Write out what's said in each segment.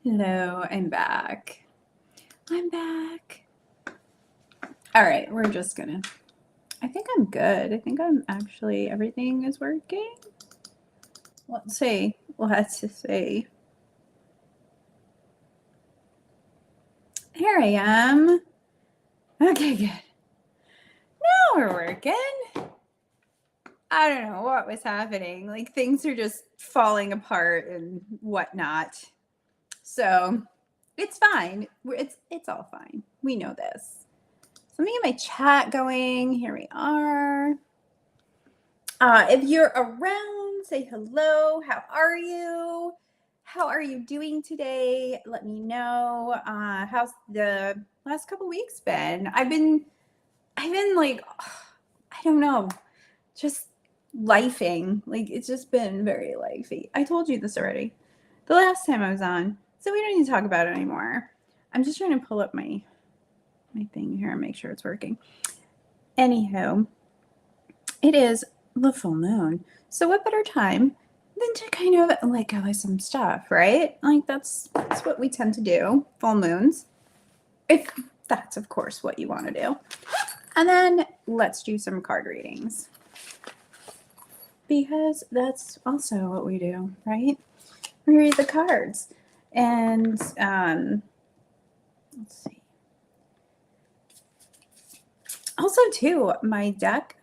Hello, I'm back. I'm back. All right, we're just gonna. I think I'm good. I think I'm actually, everything is working. Let's see. Let's see. Here I am. Okay, good. Now we're working. I don't know what was happening. Like things are just falling apart and whatnot. So it's fine. It's all fine. We know this. So let me get my chat going. Here we are. If you're around, say hello. How are you? How are you doing today? Let me know. How's the last couple weeks been? I've been like, I don't know, just lifing. Like it's just been very lifey. I told you this already the last time I was on, so we don't need to talk about it anymore. I'm just trying to pull up my thing here and make sure it's working. Anywho, it is the full moon. So what better time than to kind of let go of some stuff, right? Like that's what we tend to do, full moons. If that's of course what you want to do. And then let's do some card readings. Because that's also what we do, right? We read the cards. And let's see. Also, too, my deck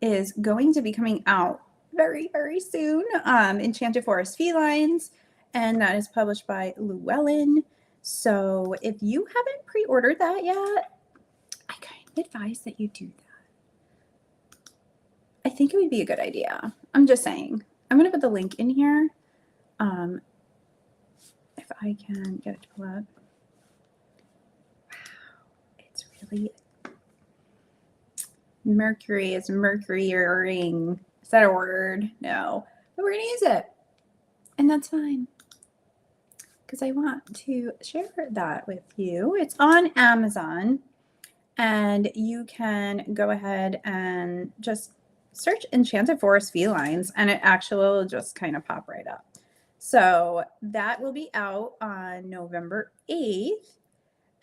is going to be coming out very, very soon. Enchanted Forest Felines, and that is published by Llewellyn. So if you haven't pre-ordered that yet, I kind of advise that you do that. I think it would be a good idea. I'm just saying. I'm going to put the link in here. If I can get it to pull up. Wow, it's really Mercury is Mercury-ing. Is that a word? No. But we're going to use it. And that's fine. Because I want to share that with you. It's on Amazon. And you can go ahead and just search Enchanted Forest Felines. And it actually will just kind of pop right up. So that will be out on November 8th.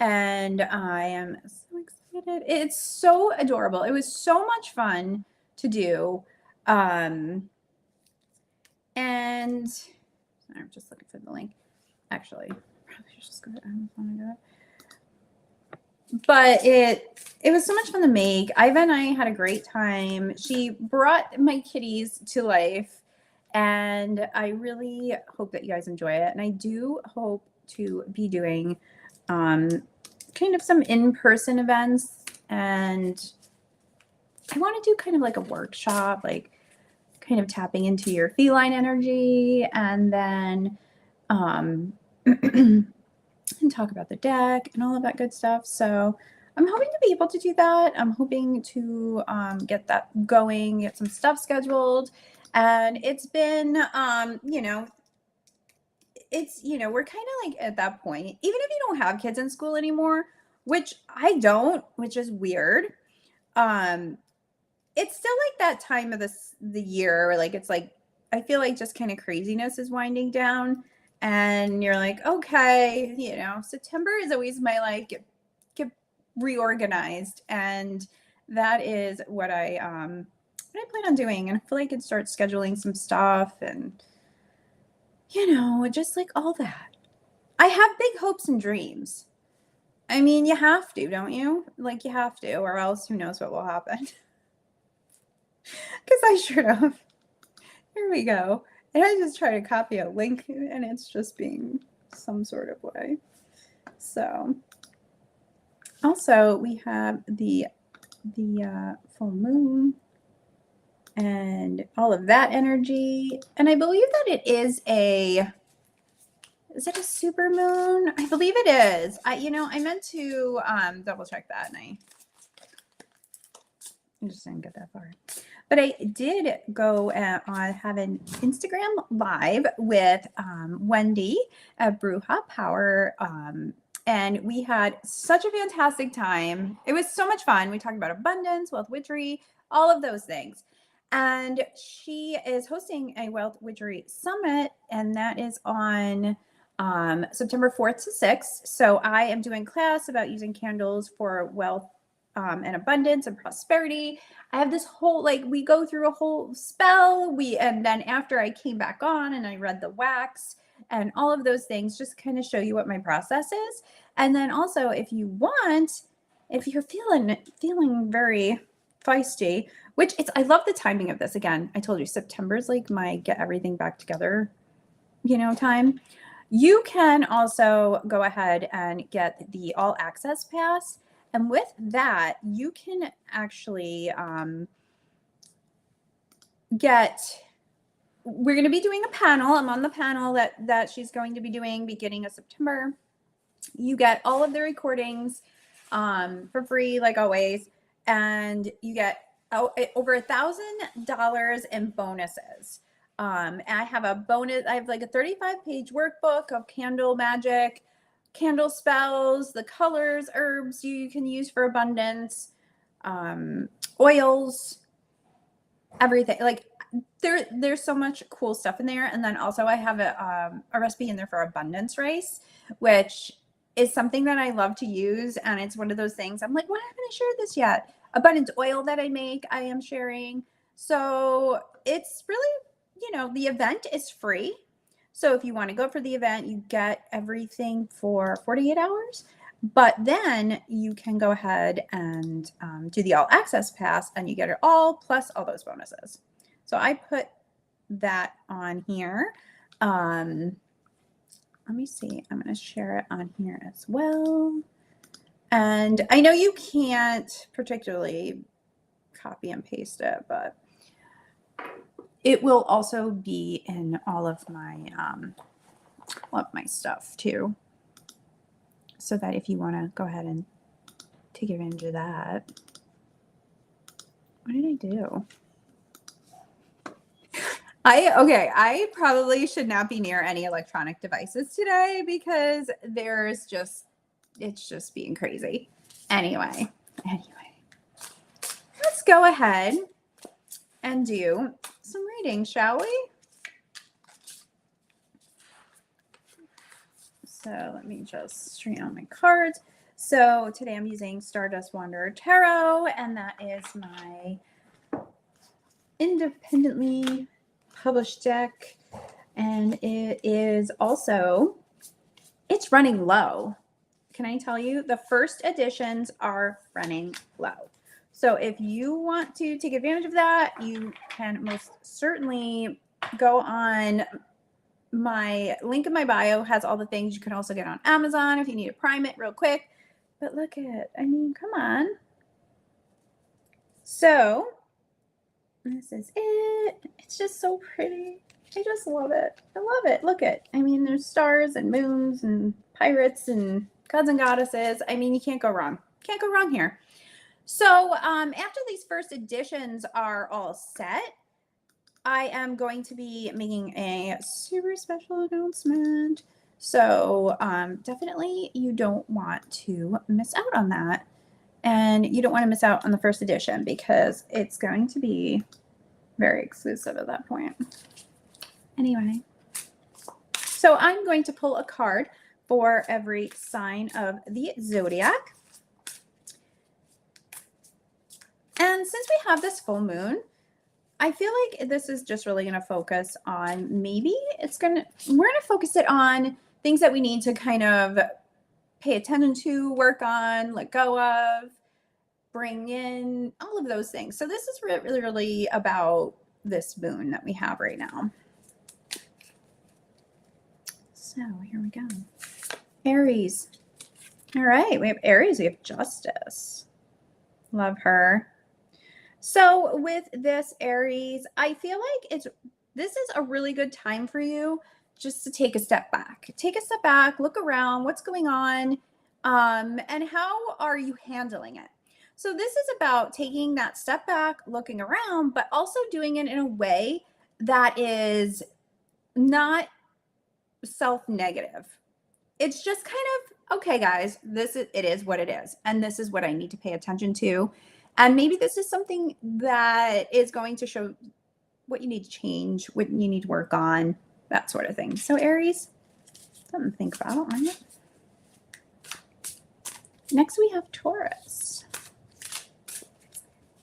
And I am so excited. It's so adorable. It was so much fun to do. And I'm just looking for the link. Actually, probably should just go to Amazon and do it. But it was so much fun to make. Iva and I had a great time. She brought my kitties to life. And I really hope that you guys enjoy it. And I do hope to be doing kind of some in-person events, and I want to do kind of like a workshop, like kind of tapping into your feline energy, and then and talk about the deck and all of that good stuff. So I'm hoping to be able to do that. I'm hoping to get that going, get some stuff scheduled. And it's been, it's, we're kind of like at that point, even if you don't have kids in school anymore, which I don't, which is weird. It's still like that time of the year where like, it's like, I feel like just kind of craziness is winding down, and you're like, okay, September is always my like, get reorganized. And that is what I plan on doing. And I feel like I can start scheduling some stuff and, just like all that. I have big hopes and dreams. I mean, you have to, don't you? Like, you have to, or else who knows what will happen. Because I sure enough. Here we go. And I just try to copy a link, and it's just being some sort of way. So, also, we have the full moon and all of that energy. And I believe that it is is it a super moon? I believe it is. I meant to double check that, and I just didn't get that far. But I did go have an Instagram live with Wendy at Bruja Power. And we had such a fantastic time. It was so much fun. We talked about abundance, wealth witchery, all of those things. And she is hosting a wealth witchery summit, and that is on September 4th to 6th. So I am doing class about using candles for wealth and abundance and prosperity. I have this whole, like, we go through a whole spell. And then after I came back on and I read the wax and all of those things, just kind of show you what my process is. And then also, if you want, if you're feeling very feisty, which I love the timing of this. Again, I told you September's like my get everything back together, time. You can also go ahead and get the all access pass. And with that, you can actually we're going to be doing a panel. I'm on the panel that she's going to be doing beginning of September. You get all of the recordings for free, like always. And you get over $1,000 in bonuses. I have a bonus. I have like a 35-page workbook of candle magic, candle spells, the colors, herbs you can use for abundance, oils, everything. Like there's so much cool stuff in there. And then also I have a recipe in there for abundance rice, which is something that I love to use. And it's one of those things I'm like, why haven't I shared this yet? Abundance oil that I make, I am sharing. So it's really, the event is free. So if you want to go for the event, you get everything for 48 hours. But then you can go ahead and do the all access pass and you get it all plus all those bonuses. So I put that on here. Let me see. I'm going to share it on here as well. And I know you can't particularly copy and paste it, but it will also be in all of my stuff too. So that if you want to go ahead and take advantage of that. What did I do? I probably should not be near any electronic devices today because it's just being crazy. Anyway, let's go ahead and do some reading, shall we? So let me just straighten out my cards. So today I'm using Stardust Wanderer Tarot, and that is my independently published deck. And it is also, it's running low. Can I tell you? The first editions are running low. So if you want to take advantage of that, you can most certainly go on my link in my bio has all the things. You can also get on Amazon if you need to prime it real quick. But look at, come on. So this is it. It's just so pretty. I just love it. I love it. Look at, there's stars and moons and pirates and gods and goddesses. You can't go wrong. Can't go wrong here. So after these first editions are all set, I am going to be making a super special announcement. So definitely you don't want to miss out on that. And you don't want to miss out on the first edition because it's going to be very exclusive at that point. Anyway, so I'm going to pull a card for every sign of the zodiac. And since we have this full moon, I feel like this is just really going to focus on we're going to focus it on things that we need to kind of pay attention to, work on, let go of, bring in, all of those things. So this is really, really about this moon that we have right now. So here we go. Aries. All right, we have Aries, we have Justice. Love her. So with this Aries, I feel like this is a really good time for you just to take a step back. Take a step back, look around, what's going on, and how are you handling it? So this is about taking that step back, looking around, but also doing it in a way that is not self-negative. It's just kind of, okay, guys, it is what it is, and this is what I need to pay attention to. And maybe this is something that is going to show what you need to change, what you need to work on, that sort of thing. So Aries, Something to think about. I don't mind it. Next, we have Taurus.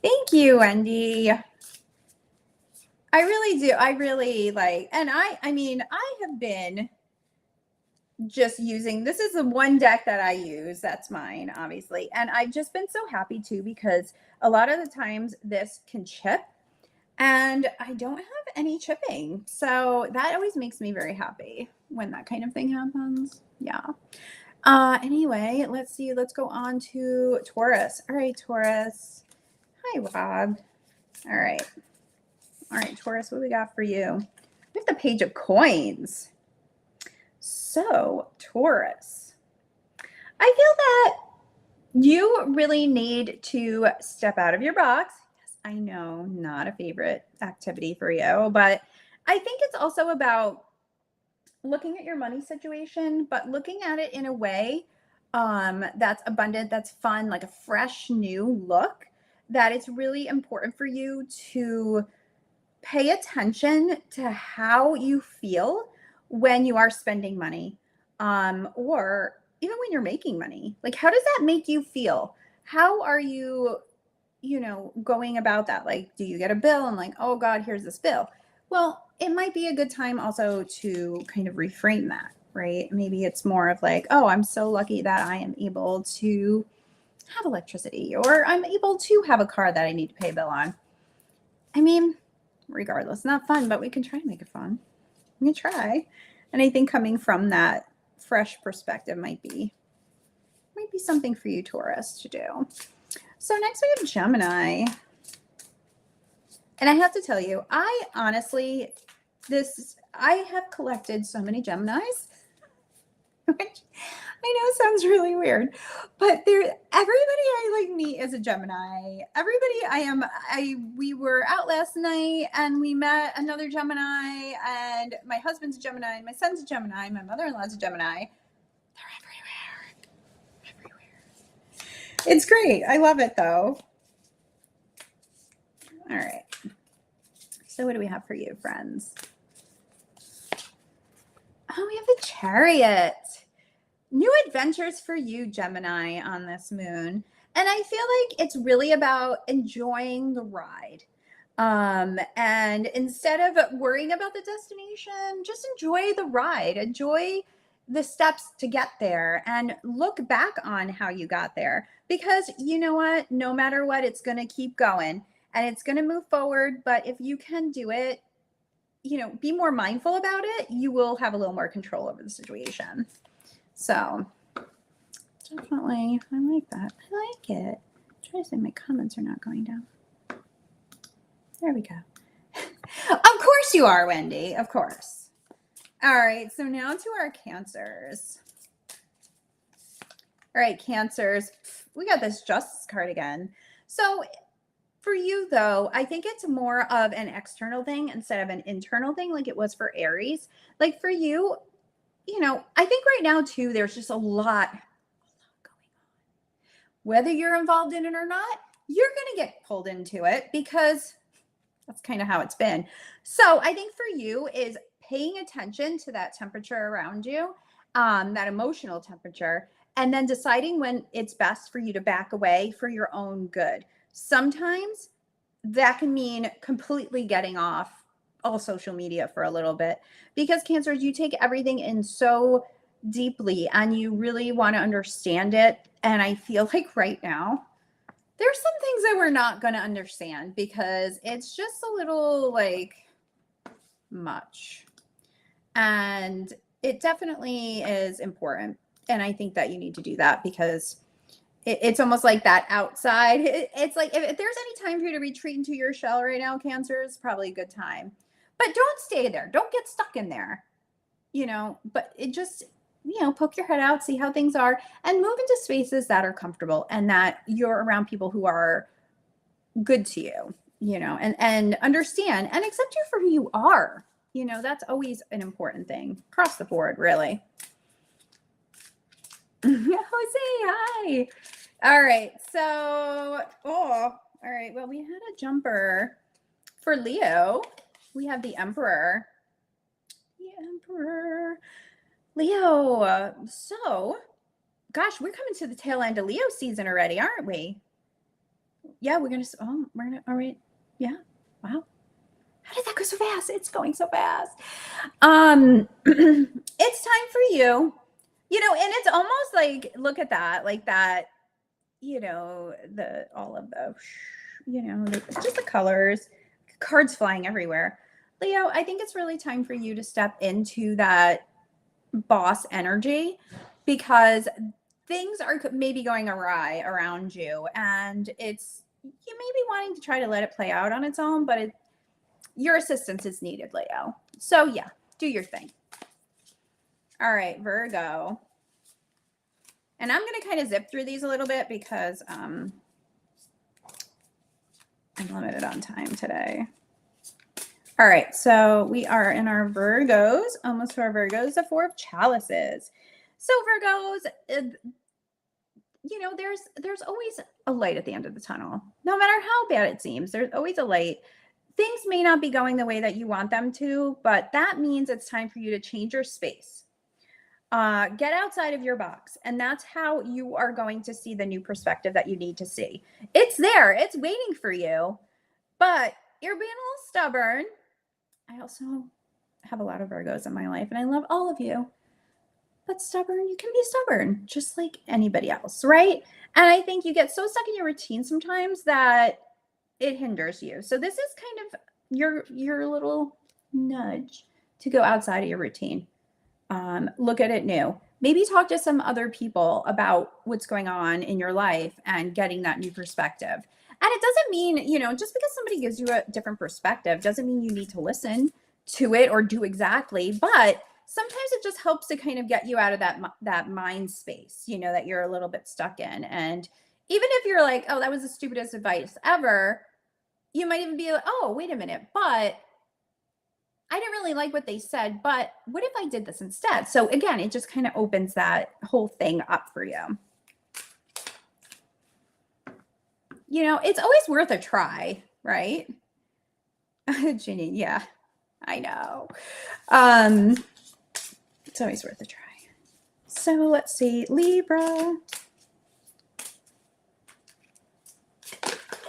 Thank you, Wendy. I really do. I really like, and I mean, I have been just using, this is the one deck that I use. That's mine, obviously. And I've just been so happy too, because a lot of the times this can chip and I don't have any chipping. So that always makes me very happy when that kind of thing happens. Yeah. Anyway, let's see. Let's go on to Taurus. All right, Taurus. Hi, Rob. All right. All right, Taurus, what we got for you? We have the Page of Coins. So, Taurus, I feel that you really need to step out of your box. Yes, I know, not a favorite activity for you, but I think it's also about looking at your money situation, but looking at it in a way that's abundant, that's fun, like a fresh new look, that it's really important for you to pay attention to how you feel when you are spending money, or even when you're making money. Like, how does that make you feel? How are you, going about that? Like, do you get a bill and like, oh God, here's this bill? Well, it might be a good time also to kind of reframe that, right? Maybe it's more of like, oh, I'm so lucky that I am able to have electricity, or I'm able to have a car that I need to pay a bill on. I mean, regardless, not fun, but we can try to make it fun. We can try. And I think coming from that fresh perspective might be something for you, Taurus, to do. So next we have Gemini. And I have to tell you, I honestly, I have collected so many Geminis, which I know sounds really weird, but everybody I like meet is a Gemini. We were out last night and we met another Gemini, and my husband's a Gemini, my son's a Gemini, my mother-in-law's a Gemini. They're everywhere. It's great. I love it though. All right. So what do we have for you, friends? Oh, we have the Chariot. New adventures for you, Gemini, on this moon. And I feel like it's really about enjoying the ride. And instead of worrying about the destination, just enjoy the ride, enjoy the steps to get there, and look back on how you got there. Because you know what? No matter what, it's going to keep going and it's going to move forward. But if you can do it, be more mindful about it, you will have a little more control over the situation. So definitely, I like that. I like it. I'm trying to say my comments are not going down. There we go. Of course you are, Wendy. Of course. All right. So now to our Cancers. All right, Cancers. We got this Justice card again. So for you, though, I think it's more of an external thing instead of an internal thing, like it was for Aries. Like for you, I think right now too, there's just a lot going on. Whether you're involved in it or not, you're going to get pulled into it because that's kind of how it's been. So I think for you is paying attention to that temperature around you, that emotional temperature, and then deciding when it's best for you to back away for your own good. Sometimes that can mean completely getting off all social media for a little bit, because Cancers, you take everything in so deeply and you really want to understand it. And I feel like right now there's some things that we're not going to understand because it's just a little like much. And it definitely is important. And I think that you need to do that because it's almost like that outside. It's like if there's any time for you to retreat into your shell right now, Cancer, is probably a good time. But don't stay there. Don't get stuck in there. But it just, poke your head out, see how things are, and move into spaces that are comfortable and that you're around people who are good to you, and understand and accept you for who you are. That's always an important thing across the board, really. Jose, hi. All right. So, all right. Well, we had a jumper for Leo. We have the Emperor. The Emperor. Leo, so gosh, we're coming to the tail end of Leo season already, aren't we? Yeah, all right. Yeah. Wow. How did that go so fast? It's going so fast. It's time for you. And it's almost like, look at that, like that, all of the, just the colors, cards flying everywhere. Leo, I think it's really time for you to step into that boss energy because things are maybe going awry around you, and you may be wanting to try to let it play out on its own, but your assistance is needed, Leo. So yeah, do your thing. All right, Virgo. And I'm going to kind of zip through these a little bit because I'm limited on time today. All right, so we are in our Virgos, almost to our Virgos, the Four of Chalices. So Virgos, there's always a light at the end of the tunnel. No matter how bad it seems, there's always a light. Things may not be going the way that you want them to, but that means it's time for you to change your space. Get outside of your box, and that's how you are going to see the new perspective that you need to see. It's there. It's waiting for you, but you're being a little stubborn. I also have a lot of Virgos in my life, and I love all of you. But stubborn, you can be stubborn just like anybody else, right? And I think you get so stuck in your routine sometimes that it hinders you. So this is kind of your little nudge to go outside of your routine. Look at it new. Maybe talk to some other people about what's going on in your life and getting that new perspective. And it doesn't mean, just because somebody gives you a different perspective doesn't mean you need to listen to it or do exactly, but sometimes it just helps to kind of get you out of that mind space, that you're a little bit stuck in. And even if you're like, oh, that was the stupidest advice ever, you might even be like, oh, wait a minute, but I didn't really like what they said, but what if I did this instead? So again, it just kind of opens that whole thing up for you. It's always worth a try, right? Ginny, yeah, I know. It's always worth a try. So let's see, Libra.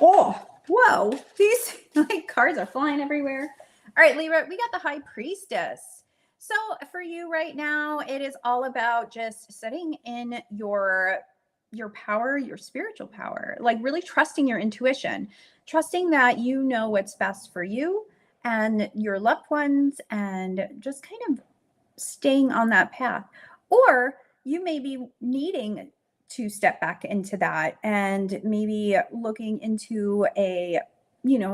Oh, whoa, these cards are flying everywhere. All right, Libra, we got the High Priestess. So for you right now, it is all about just sitting in your power, your spiritual power, like really trusting your intuition, trusting that you know what's best for you and your loved ones, and just kind of staying on that path. Or you may be needing to step back into that and maybe looking into a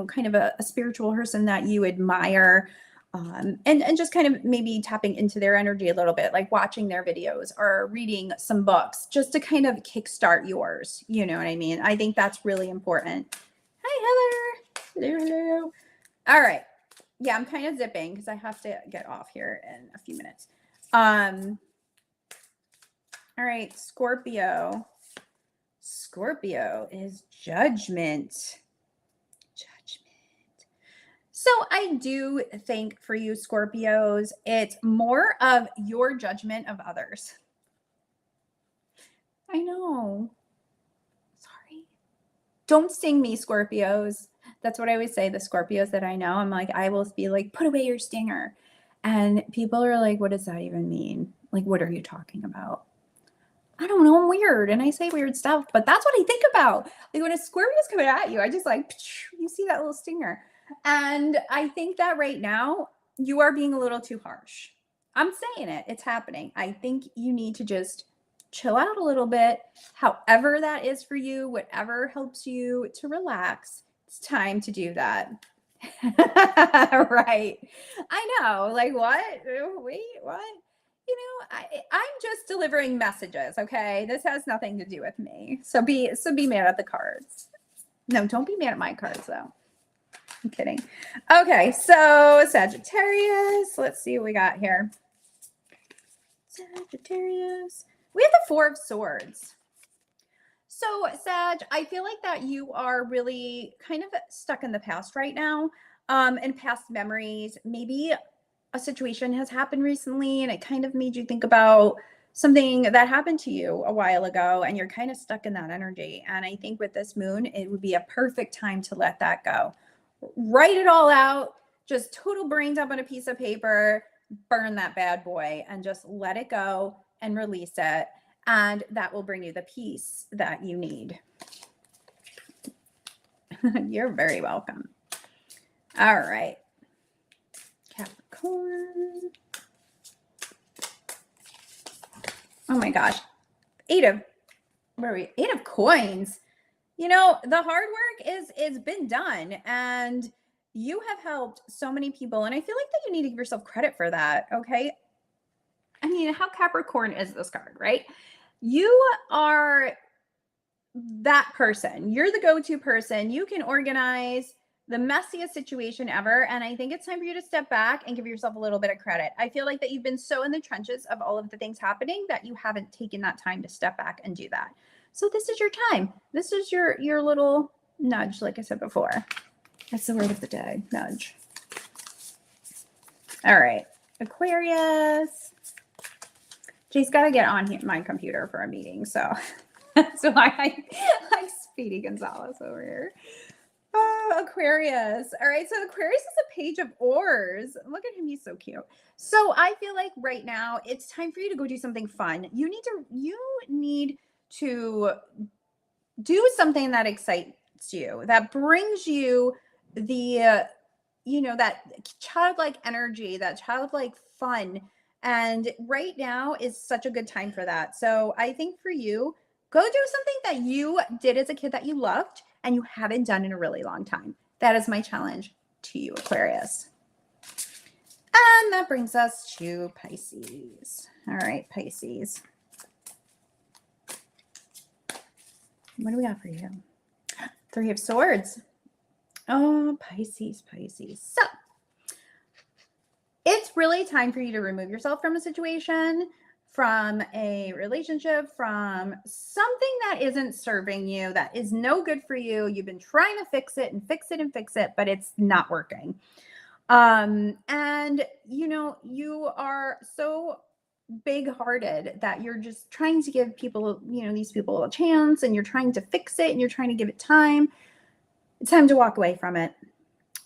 kind of a spiritual person that you admire, and just kind of maybe tapping into their energy a little bit, like watching their videos or reading some books just to kind of kickstart yours. You know what I mean? I think that's really important. Hi, Heather. Hello. All right. Yeah, I'm kind of zipping because I have to get off here in a few minutes. All right, Scorpio. Scorpio is Judgment. So I do think for you, Scorpios, it's more of your judgment of others. I know. Sorry. Don't sting me, Scorpios. That's what I always say, the Scorpios that I know. I'm like, I will be like, put away your stinger. And people are like, what does that even mean? Like, what are you talking about? I don't know. I'm weird and I say weird stuff, but that's what I think about. Like when a Scorpio's coming at you, I just like, you see that little stinger. And I think that right now you are being a little too harsh. I'm saying it. It's happening. I think you need to just chill out a little bit. However that is for you, whatever helps you to relax, it's time to do that. Right. I know. Like what? Wait, what? I'm just delivering messages, okay? This has nothing to do with me. So be mad at the cards. No, don't be mad at my cards though. I'm kidding. Okay, so Sagittarius. Let's see what we got here. Sagittarius. We have the Four of Swords. So, Sag, I feel like that you are really kind of stuck in the past right now, and past memories. Maybe a situation has happened recently and it kind of made you think about something that happened to you a while ago and you're kind of stuck in that energy. And I think with this moon, it would be a perfect time to let that go. Write it all out, just total brain dump on a piece of paper, burn that bad boy and just let it go and release it. And that will bring you the peace that you need. You're very welcome. All right. Capricorn. Oh my gosh. Eight of coins. You know, the hard work is been done and you have helped so many people. And I feel like that you need to give yourself credit for that. Okay. I mean, how Capricorn is this card, right? You are that person. You're the go-to person. You can organize the messiest situation ever. And I think it's time for you to step back and give yourself a little bit of credit. I feel like that you've been so in the trenches of all of the things happening that you haven't taken that time to step back and do that. So this is your time. This is your little nudge, like I said before. That's the word of the day, nudge. All right, Aquarius. Jay's got to get on my computer for a meeting, so that's why I like Speedy Gonzalez over here. Aquarius. All right, so Aquarius is a page of oars. Look at him, he's so cute. So I feel like right now it's time for you to go do something fun. You need to do something that excites you, that brings you the that childlike energy, that childlike fun. And right now is such a good time for that. So I think for you, go do something that you did as a kid that you loved and you haven't done in a really long time. That is my challenge to you, Aquarius. And that brings us to Pisces. All right, Pisces. What do we got for you? Three of Swords. Oh, Pisces. So it's really time for you to remove yourself from a situation, from a relationship, from something that isn't serving you, that is no good for you. You've been trying to fix it, but it's not working. And you are so big-hearted that you're just trying to give people, these people a chance, and you're trying to fix it and you're trying to give it time. It's time to walk away from it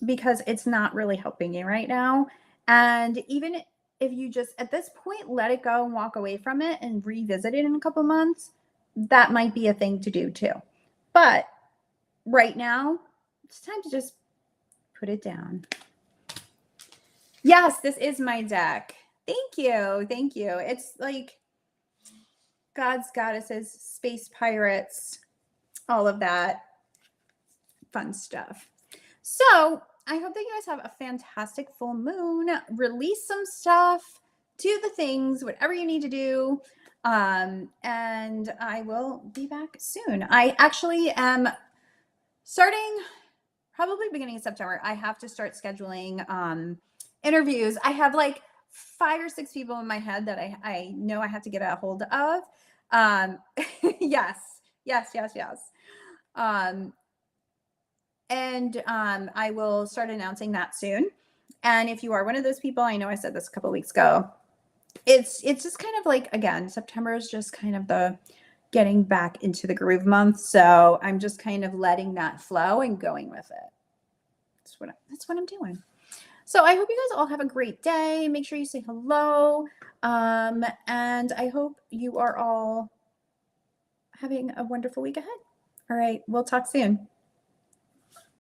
because it's not really helping you right now. And even if you just at this point let it go and walk away from it and revisit it in a couple months, that might be a thing to do too. But right now, it's time to just put it down. Yes, this is my deck. Thank you. It's like gods, goddesses, space pirates, all of that fun stuff. So I hope that you guys have a fantastic full moon. Release some stuff, do the things, whatever you need to do. And I will be back soon. I actually am starting probably beginning of September. I have to start scheduling interviews. I have like 5 or 6 people in my head that I know I have to get a hold of. Yes. And I will start announcing that soon. And if you are one of those people, I know I said this a couple of weeks ago, it's just kind of like, again, September is just kind of the getting back into the groove month. So I'm just kind of letting that flow and going with it. That's what I'm doing. So I hope you guys all have a great day. Make sure you say hello. And I hope you are all having a wonderful week ahead. All right. We'll talk soon.